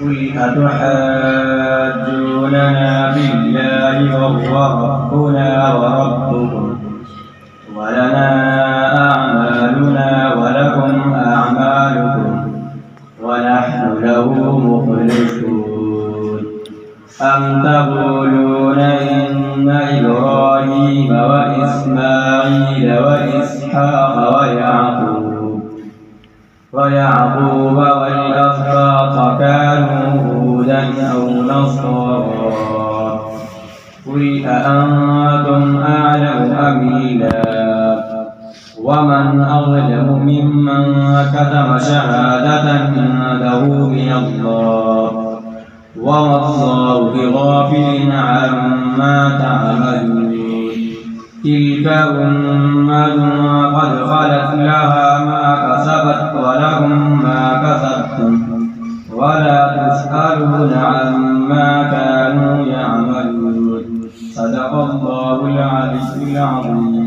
قل أتحاجوننا بالله وهو ربنا وربكم ولنا أعمالنا ولكم أعمالكم ونحن له مخلصون أم تقولون إن إبراهيم وإسماعيل وإسحاق ويعقوب والأسباط كانوا هودا أو نصارى قل أأنتم أعلم أم الله ومن أظلم ممن كتم شهادة عنده من الله وما الله بغافل عما تعملون تلك أمة قد خلت لها ما كسبت ولكم ما كسبتم ولا تسألون عما كانوا يعملون صدق الله العلي العظيم।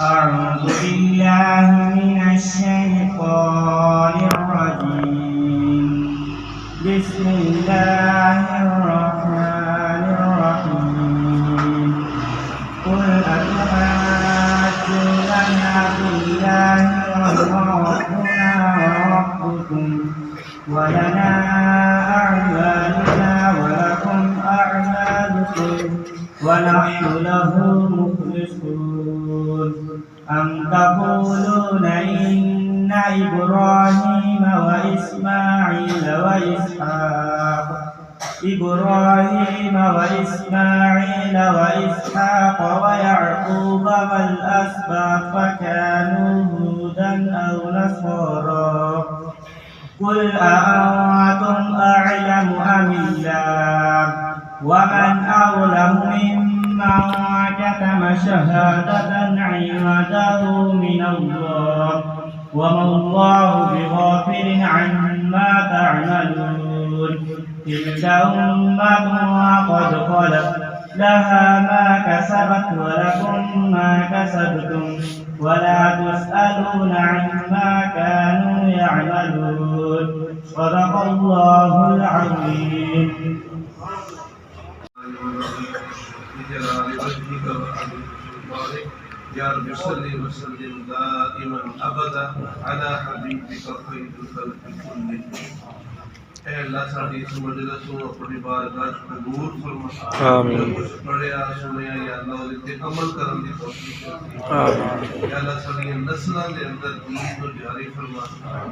أعوذ بالله من الشيطان الرجيم بسم الله الرحمن الرحيم قل أتحاجوننا بالله وهو ربنا وربكم ولنا أعمالنا ولكم أعمالكم ونحن له مخلصون أم تقولون إن إبراهيم وإسماعيل وإسحاق ويعقوب والأسباط كانوا هودا أو نصارى قل أأنتم أعلم أم الله ومن أظلم ممن كتم شهادة عنده من الله وما الله بغافل عما تعملون تلك أمة قد خلت لها ما كسبت ولكم ما كسبتم ولا تسألون عما كانوا يعملون صدق الله العظيم. يا رب صل وسلم دائما ابدا على حبيبك خير الخلق كلهم. اے اللہ ساڈی اس مجلس کو اپنی بارگاہ قبول فرما آمین۔ جو کچھ پڑھیا سنیا یا اللہ اس تے عمل کرن دی توفیق عطا آمین۔ یا اللہ ساڈی نسلاں دے اندر دین کو جاری فرما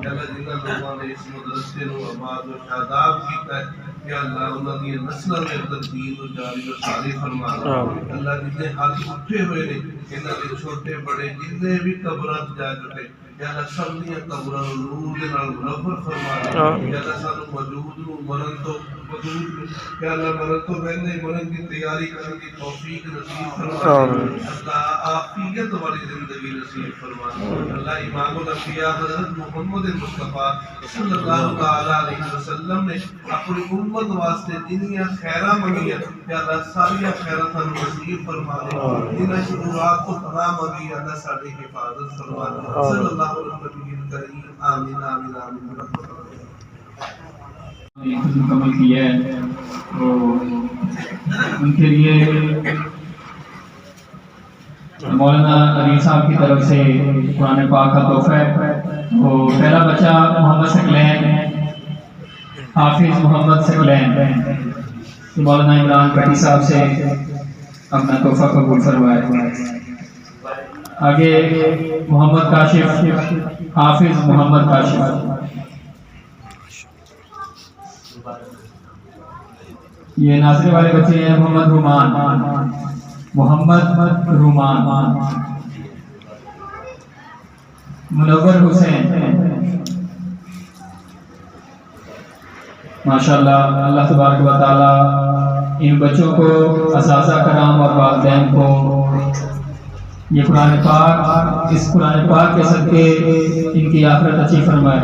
یا اللہ جنہاں لوگوں نے اس مدرسے نو آباد و شاداب کیتا ہے یا اللہ انہاں دی نسلاں دے اندر دین کو جاری و ساری فرما آمین۔ اللہ جتنے ہاتھ اٹھے ہوئے نے انہاں دے چھوٹے بڑے جتنے بھی قبراں جا چکے یا اللہ سب دیاں قبراں نوں نور دے نال منور فرما آمین۔ یا اللہ سانو موجود نوں مرن تو وجود یا اللہ مرن تو پہلے مرن کی تیاری کرن دی توفیق نصیب فرما آمین۔ اللہ عافیت والی زندگی نصیب فرما اللہ امام الانبیاء حضرت محمد مصطفیٰ صلی اللہ تعالی علیہ وسلم نے اپنی امت واسطے جنیاں خیراں منگیاں یا اللہ ساری خیراں سانو نصیب فرما دے انہاں شروعات تو پناہ منگی اللہ ساڈی حفاظت فرما دے صلی اللہ علیہ وسلم آمین آمین آمین مکمل کی ہے تو ان کے لیے مولانا علی صاحب کی طرف سے قرآن پاک کا تحفہ ہے. تو پہلا بچہ محمد ثقلین حافظ محمد ثقلین مولانا عمران کٹی صاحب سے اپنا تحفہ قبول فرمائے. آگے محمد کاشف حافظ محمد کاشف. یہ ناظرے والے بچے ہیں محمد رومان محمد رومان منور حسین. ماشاءاللہ اللہ تبارک و تعالی ان بچوں کو اساتذہ کرام اور والدین کو یہ قرآن پاک اس قرآن پاک کے صدقے ان کی آخرت اچھی فرمائے.